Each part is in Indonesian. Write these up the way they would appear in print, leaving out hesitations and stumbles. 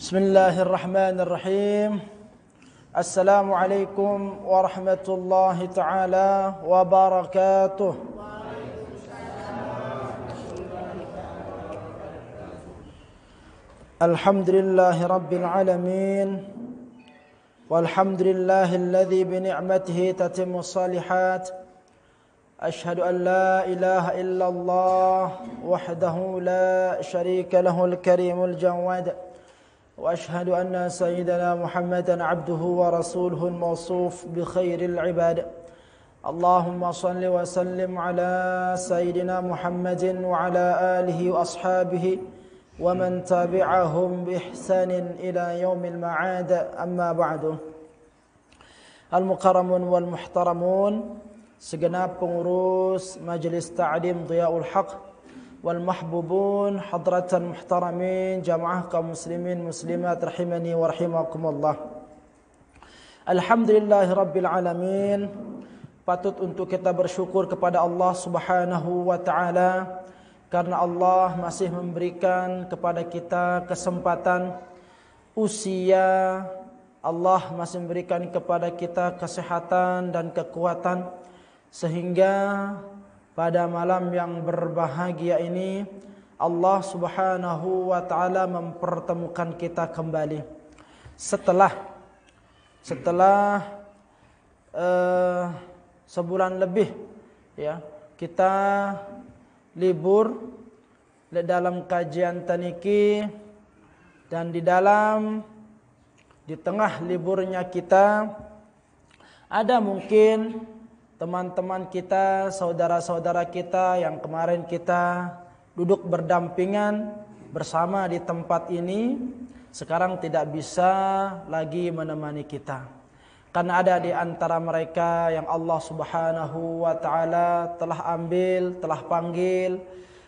Bismillahirrahmanirrahim. Assalamualaikum warahmatullahi taala wabarakatuh. Alhamdulillahi rabbil alamin. Walhamdulillahilladzi bi ni'matihi tatimmu shalihat. Ashhadu an la ilaha illallah wahdahu la syarika lahul karimul jawad. وأشهد أن سيدنا محمدا عبده ورسوله الموصوف بخير العباد اللهم صل وسلم على سيدنا محمد وعلى آله وأصحابه ومن تبعهم بإحسان إلى يوم المعاد أما بعد المكرمون والمحترمون segenap pengurus Majelis Ta'lim Dhiyaul Haq wal mahbubun hadratan muhtaramin jamaah kaum muslimin muslimat rahimani wa rahimakumullah. Alhamdulillahi rabbil alamin. Patut untuk kita bersyukur kepada Allah Subhanahu wa taala karena Allah masih memberikan kepada kita kesempatan usia, Allah masih memberikan kepada kita kesehatan dan kekuatan sehingga pada malam yang berbahagia ini Allah Subhanahu wa taala mempertemukan kita kembali setelah sebulan lebih ya kita libur dalam kajian taniki dan di tengah liburnya kita ada mungkin teman-teman kita, saudara-saudara kita yang kemarin kita duduk berdampingan bersama di tempat ini, sekarang tidak bisa lagi menemani kita. Karena ada di antara mereka yang Allah Subhanahu wa taala telah ambil, telah panggil,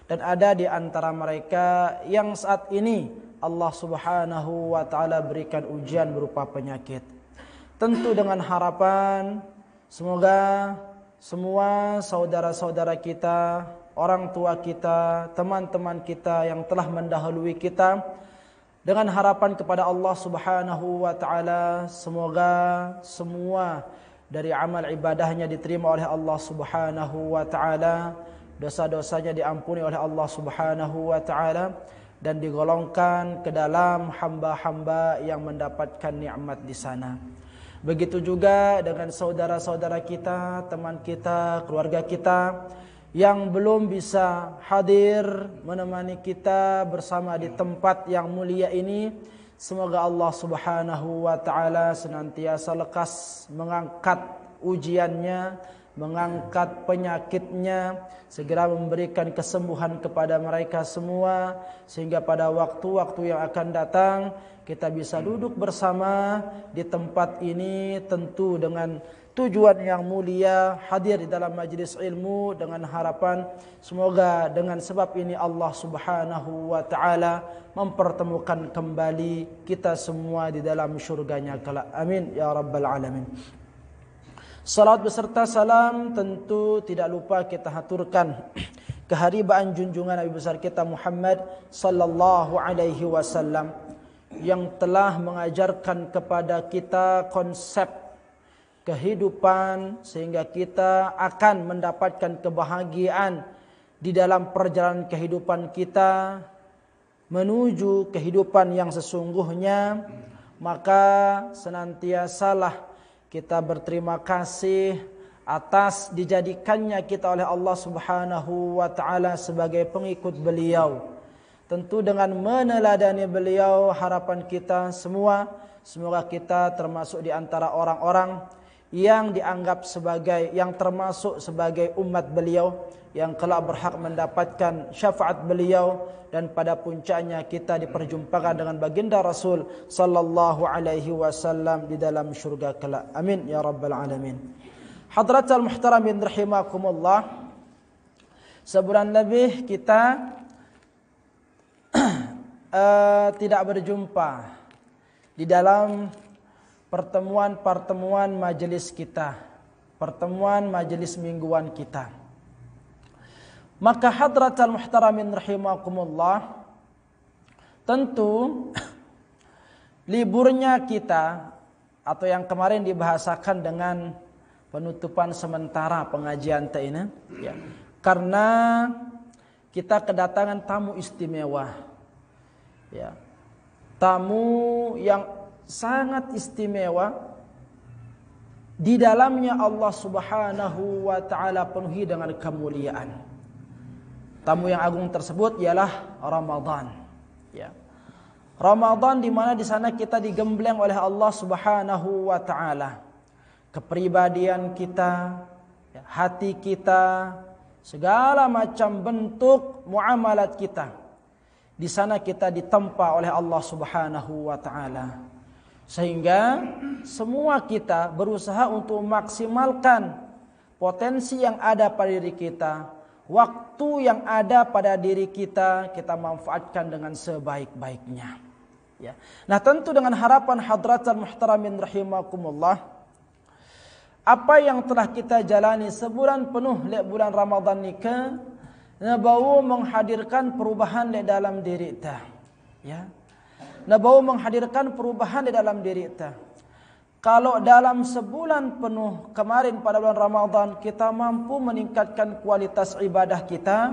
dan ada di antara mereka yang saat ini Allah Subhanahu wa taala berikan ujian berupa penyakit. Tentu dengan harapan semoga semua saudara-saudara kita, orang tua kita, teman-teman kita yang telah mendahului kita, dengan harapan kepada Allah Subhanahu wa taala semoga semua dari amal ibadahnya diterima oleh Allah Subhanahu wa taala, dosa-dosanya diampuni oleh Allah Subhanahu wa taala dan digolongkan ke dalam hamba-hamba yang mendapatkan nikmat di sana. Begitu juga dengan saudara-saudara kita, teman kita, keluarga kita yang belum bisa hadir menemani kita bersama di tempat yang mulia ini. Semoga Allah Subhanahu wa taala senantiasa lekas mengangkat ujiannya, mengangkat penyakitnya, segera memberikan kesembuhan kepada mereka semua, sehingga pada waktu-waktu yang akan datang kita bisa duduk bersama di tempat ini, tentu dengan tujuan yang mulia, hadir di dalam majlis ilmu dengan harapan semoga dengan sebab ini Allah Subhanahu wa taala mempertemukan kembali kita semua di dalam syurganya kelak. Amin ya rabbal alamin. Salat beserta salam tentu tidak lupa kita haturkan keharibaan junjungan Nabi besar kita Muhammad sallallahu alaihi wasallam yang telah mengajarkan kepada kita konsep kehidupan sehingga kita akan mendapatkan kebahagiaan di dalam perjalanan kehidupan kita menuju kehidupan yang sesungguhnya. Maka senantiasalah kita berterima kasih atas dijadikannya kita oleh Allah Subhanahu wa taala sebagai pengikut beliau. Tentu dengan meneladani beliau, harapan kita semua semoga kita termasuk di antara orang-orang yang dianggap sebagai, yang termasuk sebagai umat beliau, yang kelak berhak mendapatkan syafaat beliau, dan pada puncaknya kita diperjumpakan dengan baginda Rasul sallallahu alaihi wasallam di dalam syurga kelak. Amin ya rabbal alamin. Hadratal muhtaramin rahimakumullah. Sebulan lebih kita tidak berjumpa di dalam pertemuan-pertemuan majelis kita, pertemuan majelis mingguan kita. Maka hadratal muhtaramin rahimakumullah, tentu liburnya kita atau yang kemarin dibahasakan dengan penutupan sementara pengajian ini ya, karena kita kedatangan tamu istimewa ya, tamu yang sangat istimewa, di dalamnya Allah Subhanahu wa taala penuhi dengan kemuliaan. Tamu yang agung tersebut ialah Ramadan. Ya. Ramadan di mana di sana kita digembleng oleh Allah Subhanahu wa taala. Kepribadian kita, ya, hati kita, segala macam bentuk muamalat kita. Di sana kita ditempa oleh Allah Subhanahu wa taala. Sehingga semua kita berusaha untuk memaksimalkan potensi yang ada pada diri kita. Waktu yang ada pada diri kita, kita manfaatkan dengan sebaik-baiknya. Ya. Nah tentu dengan harapan hadratal muhtaramin rahimakumullah, apa yang telah kita jalani sebulan penuh lek bulan Ramadan nika, nabau menghadirkan perubahan di dalam diri kita. Ya. Nabau menghadirkan perubahan di dalam diri kita. Kalau dalam sebulan penuh kemarin pada bulan Ramadan kita mampu meningkatkan kualitas ibadah kita,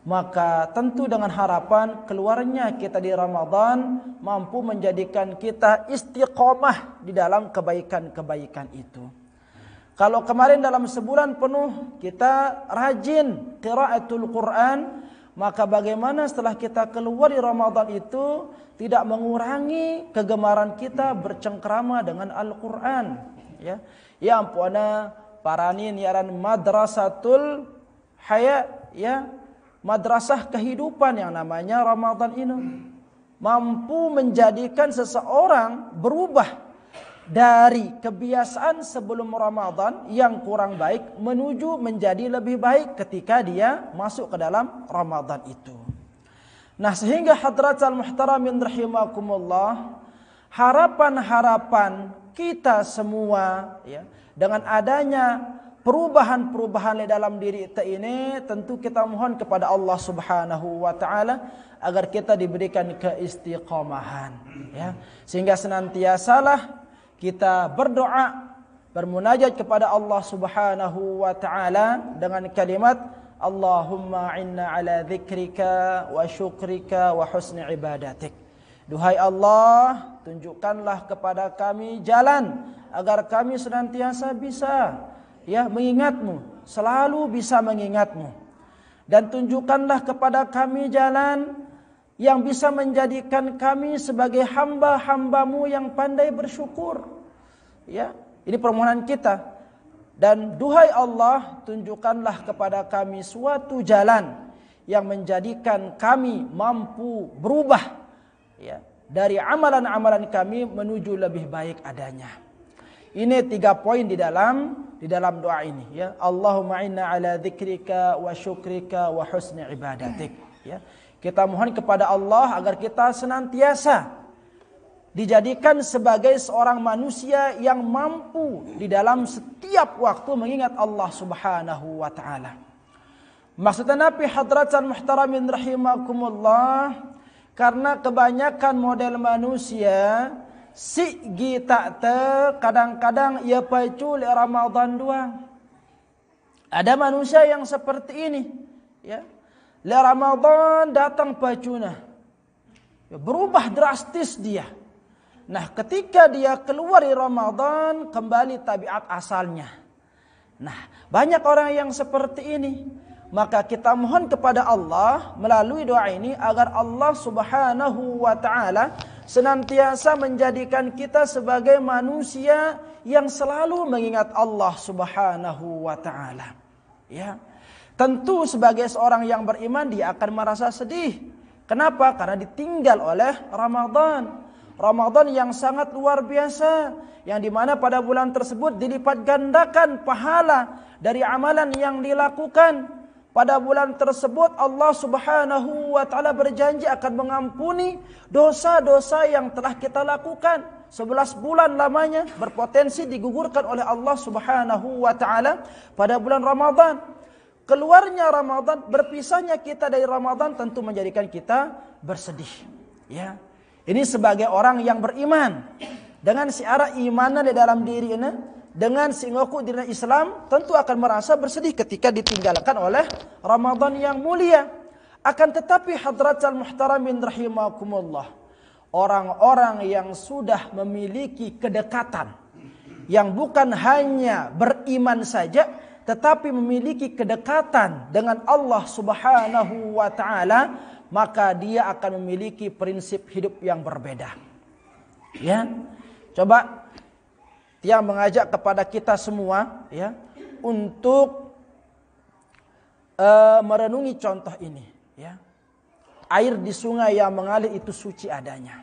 maka tentu dengan harapan keluarnya kita di Ramadan mampu menjadikan kita istiqomah di dalam kebaikan-kebaikan itu. Kalau kemarin dalam sebulan penuh kita rajin qiraatul Quran, maka bagaimana setelah kita keluar di Ramadan itu tidak mengurangi kegemaran kita bercengkrama dengan Al-Quran. Ya, ya ampuna paranin yaran madrasatul hayat, ya, madrasah kehidupan yang namanya Ramadan ini mampu menjadikan seseorang berubah dari kebiasaan sebelum Ramadan yang kurang baik menuju menjadi lebih baik ketika dia masuk ke dalam Ramadan itu. Nah sehingga hadratal muhtaramin rahimakumullah, harapan-harapan kita semua ya, dengan adanya perubahan-perubahan di dalam diri kita ini, tentu kita mohon kepada Allah Subhanahu wa taala agar kita diberikan keistiqomahan ya, sehingga senantiasalah kita berdoa, bermunajat kepada Allah Subhanahu wa taala dengan kalimat Allahumma inna ala dzikrika wa syukrika wa husni ibadatik. Duhai Allah, tunjukkanlah kepada kami jalan agar kami senantiasa bisa ya mengingatmu, selalu bisa mengingatmu. Dan tunjukkanlah kepada kami jalan yang bisa menjadikan kami sebagai hamba-hambamu yang pandai bersyukur. Ya, ini permohonan kita. Dan duhai Allah, tunjukkanlah kepada kami suatu jalan yang menjadikan kami mampu berubah ya, dari amalan-amalan kami menuju lebih baik adanya. Ini 3 poin di dalam doa ini ya. Allahumma inna ala dzikrika wa syukrika wa husni ibadatik ya. Kita mohon kepada Allah agar kita senantiasa dijadikan sebagai seorang manusia yang mampu di dalam setiap waktu mengingat Allah Subhanahu wa taala. Maksudnya Nabi hadratan muhtaramin rahimakumullah, karena kebanyakan model manusia sigi tak kadang-kadang ia pacu le Ramadan doang. Ada manusia yang seperti ini ya. Le Ramadan datang pacuna. Ya, berubah drastis dia. Nah, ketika dia keluar dari Ramadan, kembali tabiat asalnya. Nah, banyak orang yang seperti ini. Maka kita mohon kepada Allah melalui doa ini agar Allah Subhanahu wa taala senantiasa menjadikan kita sebagai manusia yang selalu mengingat Allah Subhanahu wa taala. Ya. Tentu sebagai seorang yang beriman dia akan merasa sedih. Kenapa? Karena ditinggal oleh Ramadan. Ramadan yang sangat luar biasa, yang dimana pada bulan tersebut dilipat gandakan pahala dari amalan yang dilakukan. Pada bulan tersebut Allah Subhanahu wa taala berjanji akan mengampuni dosa-dosa yang telah kita lakukan. 11 bulan lamanya berpotensi digugurkan oleh Allah Subhanahu wa taala pada bulan Ramadan. Keluarnya Ramadan, berpisahnya kita dari Ramadan tentu menjadikan kita bersedih. Ya. Ini sebagai orang yang beriman dengan siara imanan di dalam diri ini, dengan singoku diri Islam, tentu akan merasa bersedih ketika ditinggalkan oleh Ramadan yang mulia. Akan tetapi hadratal muhtaramin rahimakumullah, orang-orang yang sudah memiliki kedekatan, yang bukan hanya beriman saja, tetapi memiliki kedekatan dengan Allah Subhanahu wa taala, maka dia akan memiliki prinsip hidup yang berbeda. Ya. Coba dia mengajak kepada kita semua ya untuk merenungi contoh ini ya. Air di sungai yang mengalir itu suci adanya.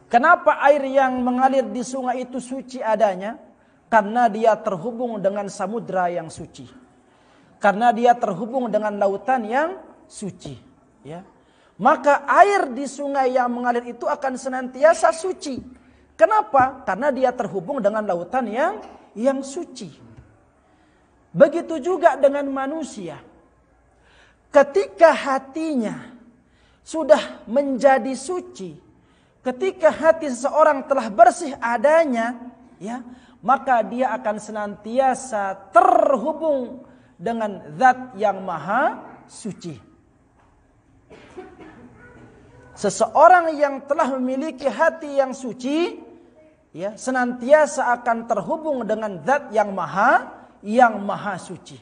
Kenapa air yang mengalir di sungai itu suci adanya? Karena dia terhubung dengan samudra yang suci. Karena dia terhubung dengan lautan yang suci. Ya. Maka air di sungai yang mengalir itu akan senantiasa suci. Kenapa? Karena dia terhubung dengan lautan yang suci. Begitu juga dengan manusia. Ketika hatinya sudah menjadi suci, ketika hati seseorang telah bersih adanya, ya, maka dia akan senantiasa terhubung dengan Zat yang Maha Suci. Seseorang yang telah memiliki hati yang suci, ya, senantiasa akan terhubung dengan Zat yang Maha Suci.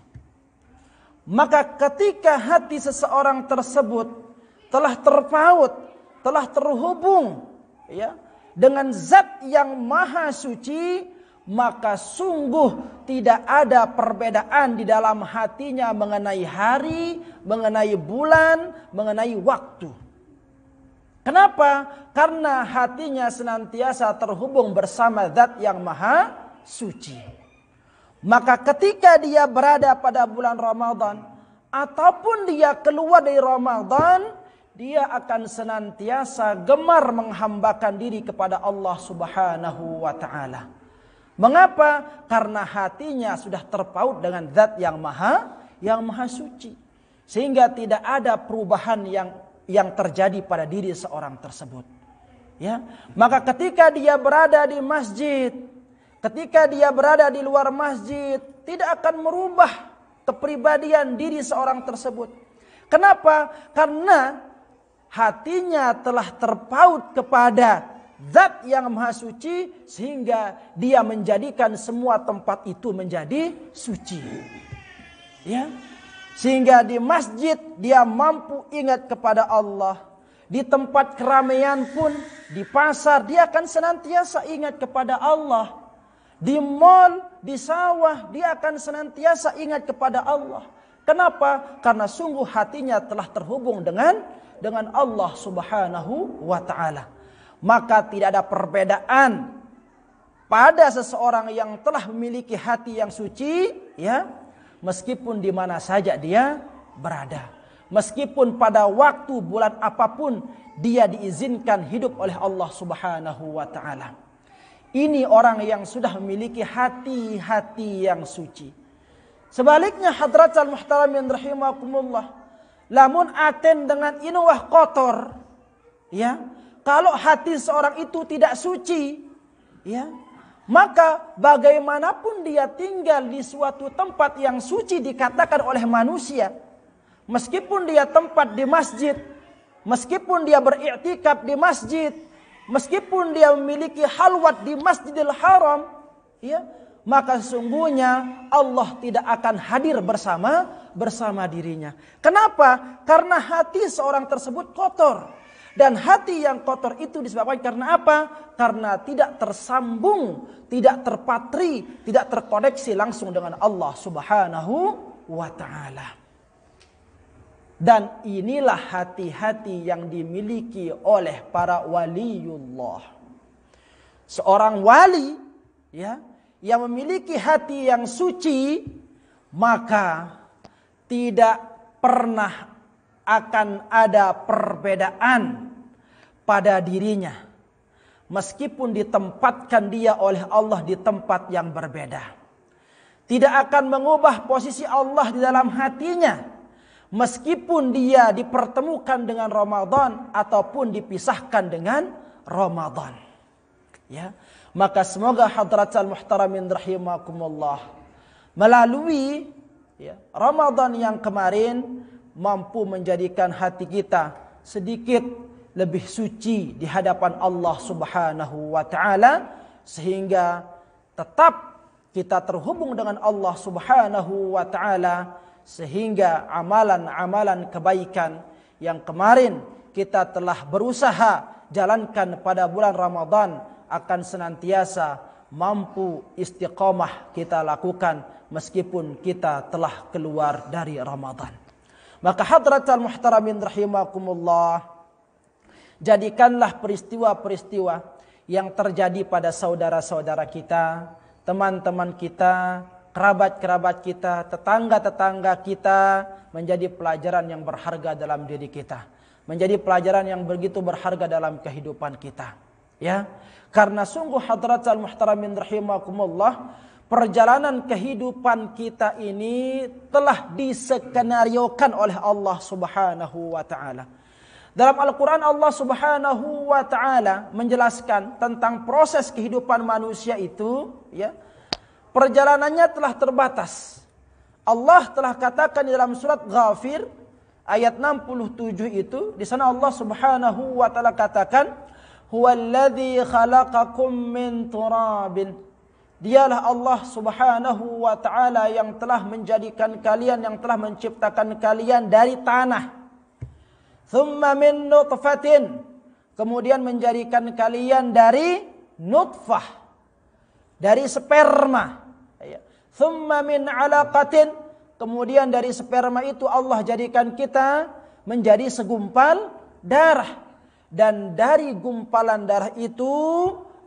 Maka ketika hati seseorang tersebut telah terpaut, telah terhubung, ya, dengan Zat yang Maha Suci, maka sungguh tidak ada perbedaan di dalam hatinya mengenai hari, mengenai bulan, mengenai waktu. Kenapa? Karena hatinya senantiasa terhubung bersama Zat yang Maha Suci. Maka ketika dia berada pada bulan Ramadan, ataupun dia keluar dari Ramadan, dia akan senantiasa gemar menghambakan diri kepada Allah Subhanahu wa taala. Mengapa? Karena hatinya sudah terpaut dengan Zat yang Maha Suci. Sehingga tidak ada perubahan yang terjadi pada diri seorang tersebut. Ya, maka ketika dia berada di masjid, ketika dia berada di luar masjid, tidak akan merubah kepribadian diri seorang tersebut. Kenapa? Karena hatinya telah terpaut kepada Zat yang Maha Suci, sehingga dia menjadikan semua tempat itu menjadi suci. Ya. Sehingga di masjid dia mampu ingat kepada Allah. Di tempat keramaian pun, di pasar dia akan senantiasa ingat kepada Allah. di mall, di sawah, dia akan senantiasa ingat kepada Allah. Kenapa? Karena sungguh hatinya telah terhubung dengan Allah Subhanahu wa taala. Maka tidak ada perbedaan pada seseorang yang telah memiliki hati yang suci, ya, meskipun di mana saja dia berada. Meskipun pada waktu bulan apapun dia diizinkan hidup oleh Allah Subhanahu wa taala. Ini orang yang sudah memiliki hati-hati yang suci. Sebaliknya hadratal muhtaramin rahimakumullah, lamun aten dengan inuwah kotor, ya, kalau hati seorang itu tidak suci, ya, maka bagaimanapun dia tinggal di suatu tempat yang suci dikatakan oleh manusia, meskipun dia tempat di masjid, meskipun dia beriktikaf di masjid, meskipun dia memiliki halwat di Masjidil Haram, ya, maka sesungguhnya Allah tidak akan hadir bersama dirinya. Kenapa? Karena hati seorang tersebut kotor. Dan hati yang kotor itu disebabkan karena apa? Karena tidak tersambung, tidak terpatri, tidak terkoneksi langsung dengan Allah Subhanahu wa taala. Dan inilah hati-hati yang dimiliki oleh para waliullah. Seorang wali, ya, yang memiliki hati yang suci, maka tidak pernah akan ada perbedaan pada dirinya. Meskipun ditempatkan dia oleh Allah di tempat yang berbeda. Tidak akan mengubah posisi Allah di dalam hatinya. Meskipun dia dipertemukan dengan Ramadan ataupun dipisahkan dengan Ramadan. Ya, maka semoga hadratal muhtaramin rahimakumullah melalui, ya, Ramadan yang kemarin mampu menjadikan hati kita sedikit lebih suci di hadapan Allah Subhanahu wa taala, sehingga tetap kita terhubung dengan Allah Subhanahu wa taala, sehingga amalan-amalan kebaikan yang kemarin kita telah berusaha jalankan pada bulan Ramadan akan senantiasa mampu istiqamah kita lakukan meskipun kita telah keluar dari Ramadan. Maka hadratal muhtaramin rahimakumullah, jadikanlah peristiwa-peristiwa yang terjadi pada saudara-saudara kita, teman-teman kita, kerabat-kerabat kita, tetangga-tetangga kita menjadi pelajaran yang berharga dalam diri kita, menjadi pelajaran yang begitu berharga dalam kehidupan kita, ya. Karena sungguh hadratal muhtaramin rahimakumullah, perjalanan kehidupan kita ini telah diskenariokan oleh Allah Subhanahu wa taala. Dalam Al-Qur'an Allah Subhanahu wa taala menjelaskan tentang proses kehidupan manusia itu, ya. Perjalanannya telah terbatas. Allah telah katakan di dalam surat Ghafir ayat 67 itu, di sana Allah Subhanahu wa taala katakan, "Huwallazi khalaqakum min turabin." Dialah Allah Subhanahu wa taala yang telah menjadikan kalian, yang telah menciptakan kalian dari tanah. Thumma min nutfatin. Kemudian menjadikan kalian dari nutfah, dari sperma. Thumma min alaqatin. Kemudian dari sperma itu Allah jadikan kita menjadi segumpal darah. Dan dari gumpalan darah itu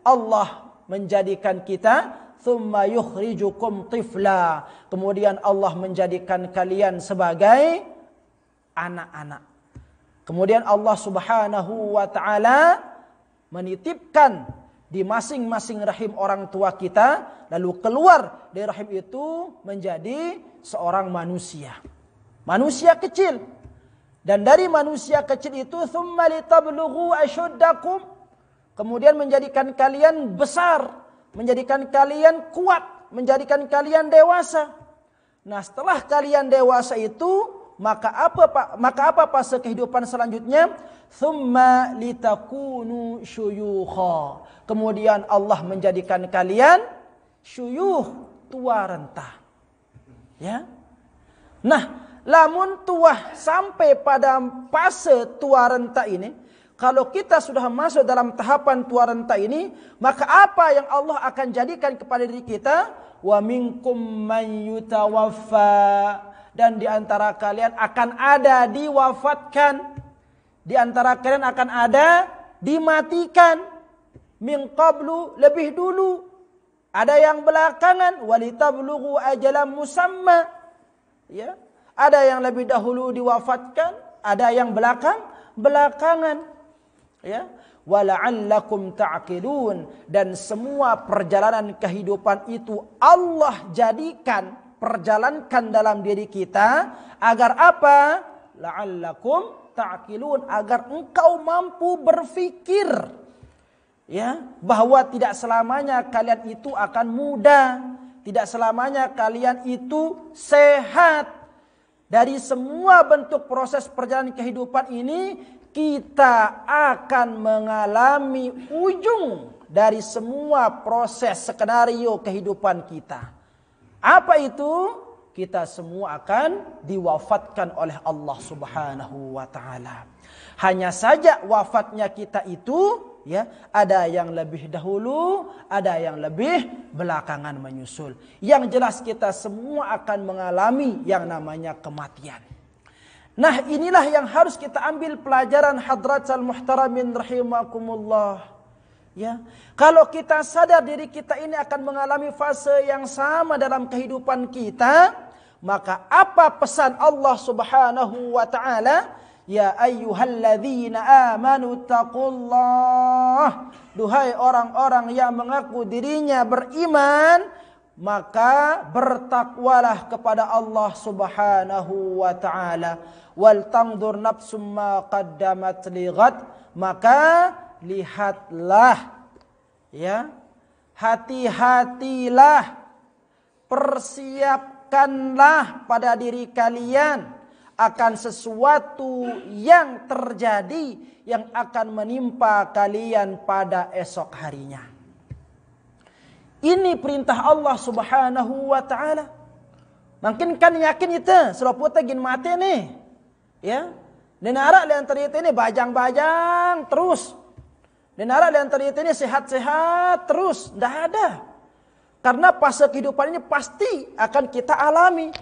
Allah menjadikan kita, thumma yukhrijukum tifla. Kemudian Allah menjadikan kalian sebagai anak-anak. Kemudian Allah Subhanahu wa taala menitipkan di masing-masing rahim orang tua kita, lalu keluar dari rahim itu menjadi seorang manusia. Manusia kecil. Dan dari manusia kecil itu, thumma litablughu ashuddakum. Kemudian menjadikan kalian besar, menjadikan kalian kuat, menjadikan kalian dewasa. Nah, setelah kalian dewasa itu, maka apa fase kehidupan selanjutnya? Thumma litakunu syuyukha. Kemudian Allah menjadikan kalian syuyukh, tua renta. Ya. Nah, lamun tua sampai pada fase tua renta ini, Kalau kita sudah masuk dalam tahapan tua renta ini, maka apa yang Allah akan jadikan kepada diri kita? Wa minkum man yutawaffa, dan di antara kalian akan ada diwafatkan. Di antara kalian akan ada dimatikan. Min qablu, lebih dulu. Ada yang belakangan, walitablughu ajalan musamma. Ya, ada yang lebih dahulu diwafatkan, ada yang belakangan. Ya, wala'allakum ta'qilun, dan semua perjalanan kehidupan itu Allah jadikan, perjalankan dalam diri kita agar apa? La'allakum ta'qilun, agar engkau mampu berfikir, ya, bahwa tidak selamanya kalian itu akan mudah, tidak selamanya kalian itu sehat. Dari semua bentuk proses perjalanan kehidupan ini, kita akan mengalami ujung dari semua proses skenario kehidupan kita. Apa itu? Kita semua akan diwafatkan oleh Allah Subhanahu wa taala. Hanya saja wafatnya kita itu, ya, ada yang lebih dahulu, ada yang lebih belakangan menyusul. Yang jelas kita semua akan mengalami yang namanya kematian. Nah, inilah yang harus kita ambil pelajaran hadratal muhtaramin rahimakumullah. Ya, kalau kita sadar diri kita ini akan mengalami fase yang sama dalam kehidupan kita, maka apa pesan Allah Subhanahu wa taala? Ya ayyuhalladzina amanu taqullah. Duhai orang-orang yang mengaku dirinya beriman, maka bertakwalah kepada Allah Subhanahu wa taala. Wal tanzur nafsum ma qaddamat lighad, maka lihatlah, ya, hati-hatilah, persiapkanlah pada diri kalian akan sesuatu yang terjadi yang akan menimpa kalian pada esok harinya. Ini perintah Allah Subhanahu wa taala. Mungkin kan yakin itu seloput gin mati nih. Ya. Dan arak lantar itu ini bajang-bajang terus. Dan arak lantar itu ini sehat-sehat terus, enggak ada. Karena fase kehidupan ini pasti akan kita alami.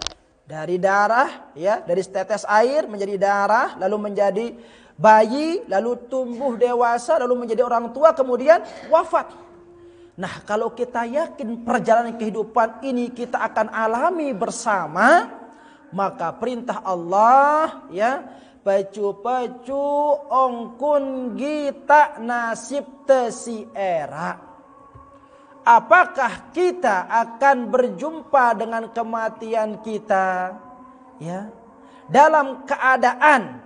Dari darah, ya, dari setetes air menjadi darah, lalu menjadi bayi, lalu tumbuh dewasa, lalu menjadi orang tua, kemudian wafat. Nah, kalau kita yakin perjalanan kehidupan ini kita akan alami bersama, maka perintah Allah, ya, pacu-pacu ongkun gita nasib tesi era. Apakah kita akan berjumpa dengan kematian kita, ya, dalam keadaan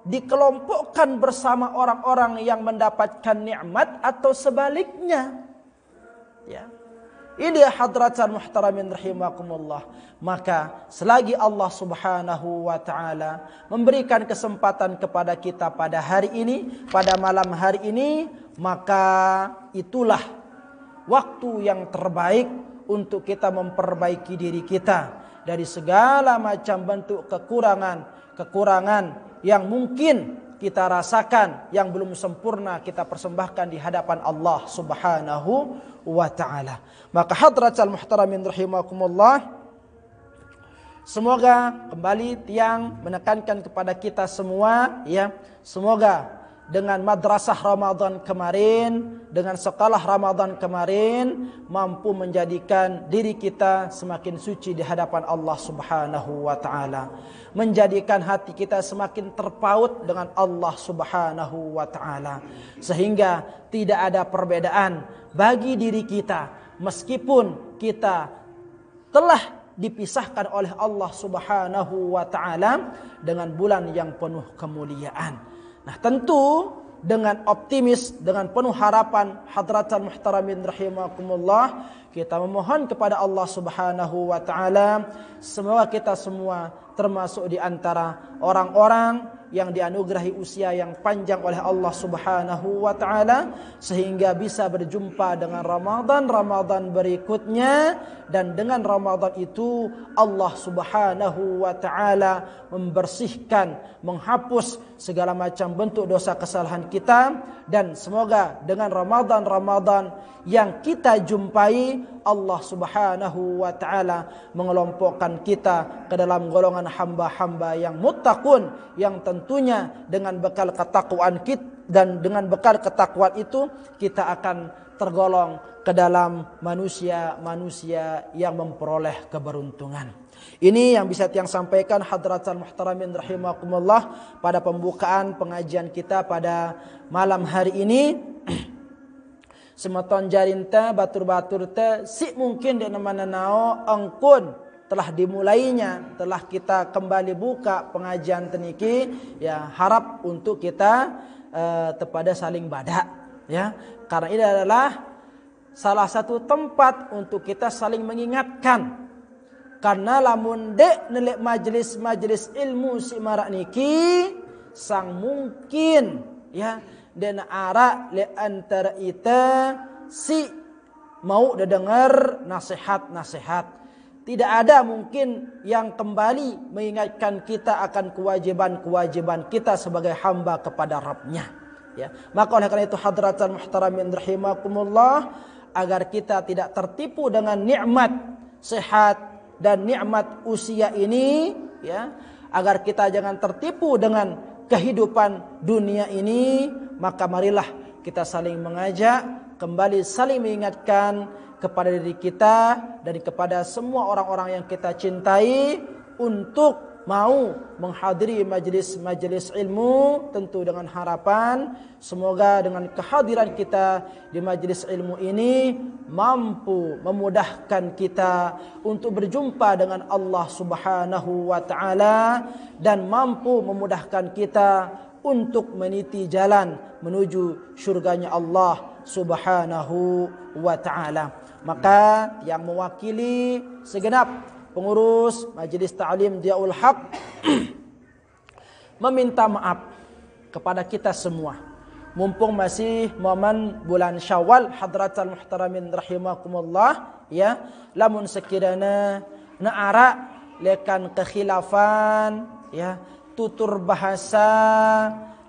dikelompokkan bersama orang-orang yang mendapatkan nikmat atau sebaliknya? Ya. Ini hadratan muhtaramin rahimakumullah. Maka selagi Allah Subhanahu wa taala memberikan kesempatan kepada kita pada hari ini, pada malam hari ini, maka itulah waktu yang terbaik untuk kita memperbaiki diri kita dari segala macam bentuk kekurangan yang mungkin kita rasakan, yang belum sempurna kita persembahkan di hadapan Allah Subhanahu wa taala. Maka hadratal muhtaramin rahimakumullah, semoga kembali tiang menekankan kepada kita semua, ya, semoga dengan madrasah Ramadan kemarin, dengan sekolah Ramadan kemarin, mampu menjadikan diri kita semakin suci di hadapan Allah Subhanahu wa taala, menjadikan hati kita semakin terpaut dengan Allah Subhanahu wa taala, sehingga tidak ada perbedaan bagi diri kita meskipun kita telah dipisahkan oleh Allah Subhanahu wa taala dengan bulan yang penuh kemuliaan. Nah, tentu dengan optimis, dengan penuh harapan hadratan muhtaramin rahimakumullah, kita memohon kepada Allah Subhanahu wa taala semoga kita semua termasuk di antara orang-orang yang dianugerahi usia yang panjang oleh Allah Subhanahu wa taala sehingga bisa berjumpa dengan Ramadan berikutnya, dan dengan Ramadan itu Allah Subhanahu wa taala membersihkan, menghapus segala macam bentuk dosa kesalahan kita, dan semoga dengan Ramadan yang kita jumpai, Allah Subhanahu wa taala mengelompokkan kita ke dalam golongan hamba-hamba yang muttaqun, yang tentunya dengan bekal ketakwaan kita, dan dengan bekal ketakwaan itu kita akan tergolong ke dalam manusia-manusia yang memperoleh keberuntungan. Ini yang bisa tiang sampaikan hadratal muhtaramin rahimakumullah pada pembukaan pengajian kita pada malam hari ini. Semeton jarinta batur-batur te si mungkin di mana nao angkun telah dimulainya, telah kita kembali buka pengajian teniki, ya harap untuk kita kepada saling badak, ya, karena ini adalah salah satu tempat untuk kita saling mengingatkan. Karena lamun dek nelek majelis ilmu si marak niki sang mungkin, ya, dan arak le antara ita si mau dengar nasihat-nasihat. Tidak ada mungkin yang kembali mengingatkan kita akan kewajiban-kewajiban kita sebagai hamba kepada Rabb-Nya, ya. Maka oleh karena itu hadratul muhtaramin rahimakumullah, agar kita tidak tertipu dengan nikmat sehat dan nikmat usia ini, ya, agar kita jangan tertipu dengan kehidupan dunia ini, maka marilah kita saling mengajak, kembali saling mengingatkan kepada diri kita dan kepada semua orang-orang yang kita cintai untuk mau menghadiri majelis-majelis ilmu, tentu dengan harapan semoga dengan kehadiran kita di majelis ilmu ini mampu memudahkan kita untuk berjumpa dengan Allah Subhanahu wa taala, dan mampu memudahkan kita untuk meniti jalan menuju syurganya Allah Subhanahu wa taala. Maka yang mewakili segenap pengurus Majelis Ta'lim Diyaul Haq meminta maaf kepada kita semua. Mumpung masih momen bulan Syawal hadratal muhtaramin rahimakumullah, ya, lamun sekiranya naara lekan kekhilafan, ya, tutur bahasa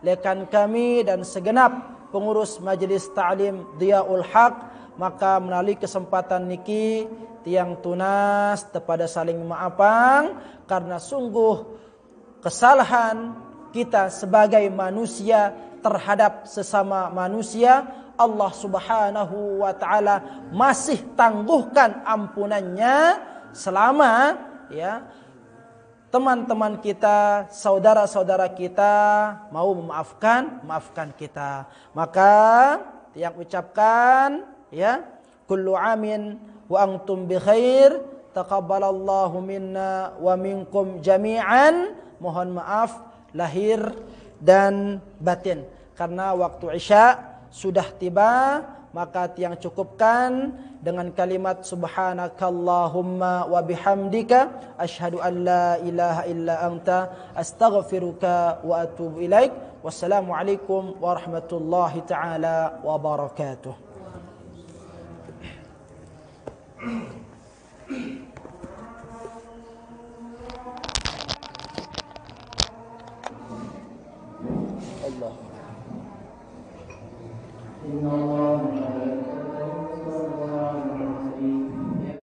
lekan kami dan segenap pengurus Majelis Ta'lim Diyaul Haq, maka melalui kesempatan niki tiang tunas kepada saling maafang, karena sungguh kesalahan kita sebagai manusia terhadap sesama manusia, Allah Subhanahu wa taala masih tangguhkan ampunannya selama, ya, teman-teman kita, saudara-saudara kita mau maafkan kita. Maka yang ucapkan, ya, kullu amin wa antum bi khair, taqabbalallahu minna wa minkum jami'an. Mohon maaf lahir dan batin, karena waktu Isya sudah tiba, maka tiang cukupkan dengan kalimat subhanakallahumma wa bihamdika asyhadu an la ilaha illa anta astaghfiruka wa atubu ilaik. Wassalamualaikum warahmatullahi taala wabarakatuh.